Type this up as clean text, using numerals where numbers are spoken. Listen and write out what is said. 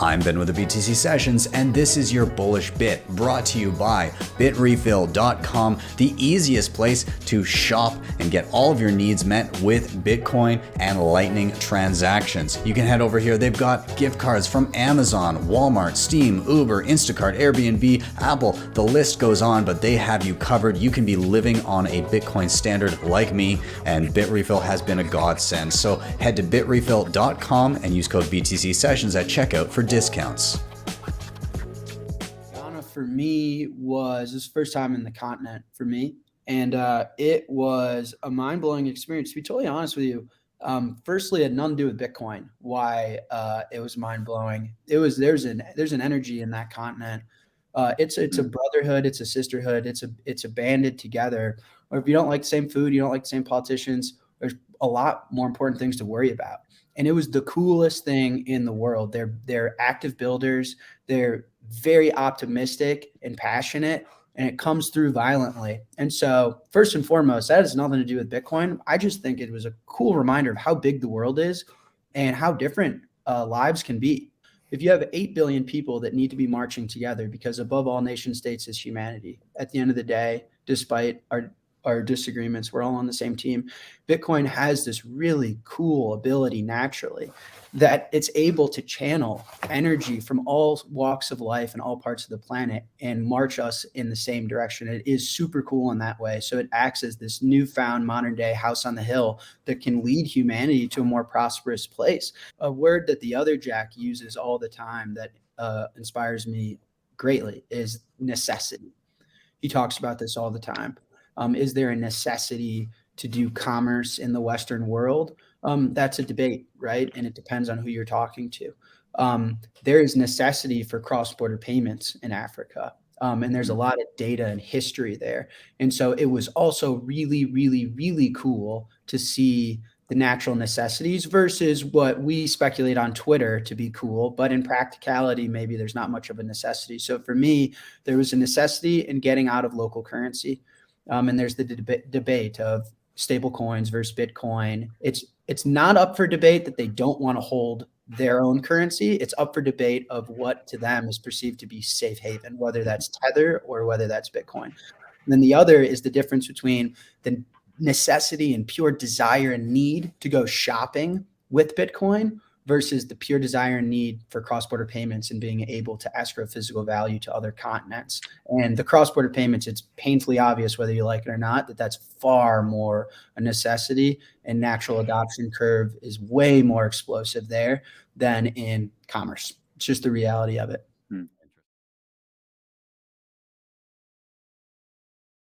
I'm Ben with the BTC Sessions, and this is your Bullish Bit, brought to you by bitrefill.com, the easiest place to shop and get all of your needs met with Bitcoin and Lightning transactions. You can head over here. They've got gift cards from Amazon, Walmart, Steam, Uber, Instacart, Airbnb, Apple. The list goes on, but they have you covered. You can be living on a Bitcoin standard like me, and BitRefill has been a godsend. So head to bitrefill.com and use code BTC Sessions at checkout for discounts. Ghana for me was this first time in the continent for me, and it was a mind-blowing experience. To be totally honest with you, firstly, it had nothing to do with Bitcoin. Why it was mind-blowing? There's an energy in that continent. It's a brotherhood, it's a sisterhood, it's a banded together. Or if you don't like the same food, you don't like the same politicians, there's a lot more important things to worry about. And it was the coolest thing in the world. They're active builders. They're very optimistic and passionate, and it comes through violently. And so first and foremost, that has nothing to do with Bitcoin. I just think it was a cool reminder of how big the world is and how different lives can be. If you have 8 billion people that need to be marching together, because above all nation states is humanity. At the end of the day, despite our disagreements, we're all on the same team. Bitcoin has this really cool ability naturally that it's able to channel energy from all walks of life and all parts of the planet and march us in the same direction. It is super cool in that way. So it acts as this newfound modern day house on the hill that can lead humanity to a more prosperous place. A word that the other Jack uses all the time that inspires me greatly is necessity. He talks about this all the time. Is there a necessity to do commerce in the Western world? That's a debate, right? And it depends on who you're talking to. There is necessity for cross-border payments in Africa. And there's a lot of data and history there. And so it was also really, really, really cool to see the natural necessities versus what we speculate on Twitter to be cool. But in practicality, maybe there's not much of a necessity. So for me, there was a necessity in getting out of local currency. And there's the debate of stable coins versus Bitcoin. It's not up for debate that they don't want to hold their own currency. It's up for debate of what to them is perceived to be safe haven, whether that's Tether or whether that's Bitcoin. And then the other is the difference between the necessity and pure desire and need to go shopping with Bitcoin versus the pure desire and need for cross-border payments and being able to escrow physical value to other continents. And the cross-border payments, it's painfully obvious whether you like it or not, that that's far more a necessity, and natural adoption curve is way more explosive there than in commerce. It's just the reality of it.